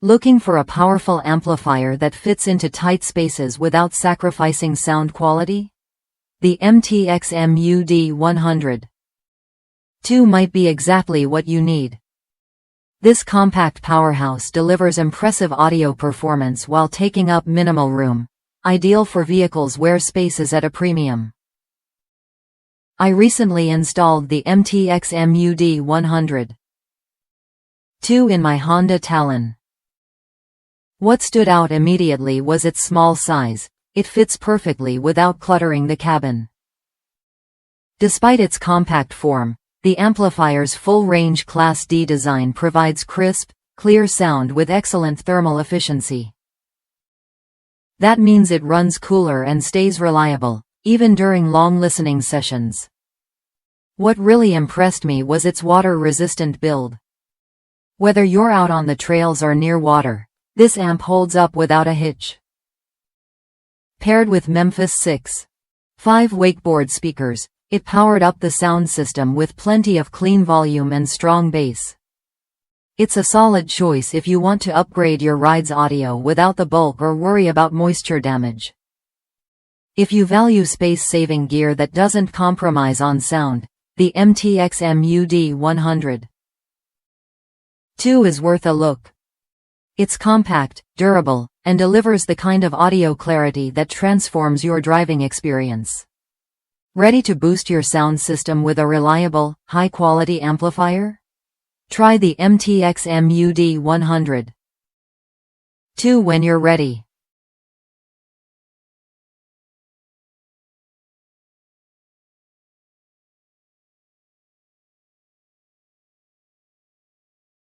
Looking for a powerful amplifier that fits into tight spaces without sacrificing sound quality? The MTX MUD100.2 might be exactly what you need. This compact powerhouse delivers impressive audio performance while taking up minimal room, ideal for vehicles where space is at a premium. I recently installed the MTX MUD100.2 in my Honda Talon. What stood out immediately was its small size. It fits perfectly without cluttering the cabin. Despite its compact form, the amplifier's full-range Class D design provides crisp, clear sound with excellent thermal efficiency. That means it runs cooler and stays reliable, even during long listening sessions. What really impressed me was its water-resistant build. Whether you're out on the trails or near water, this amp holds up without a hitch. Paired with Memphis 6.5 wakeboard speakers, it powered up the sound system with plenty of clean volume and strong bass. It's a solid choice if you want to upgrade your ride's audio without the bulk or worry about moisture damage. If you value space-saving gear that doesn't compromise on sound, the MTX MUD100.2 is worth a look. It's compact, durable, and delivers the kind of audio clarity that transforms your driving experience. Ready to boost your sound system with a reliable, high-quality amplifier? Try the MTX MUD100.2 when you're ready.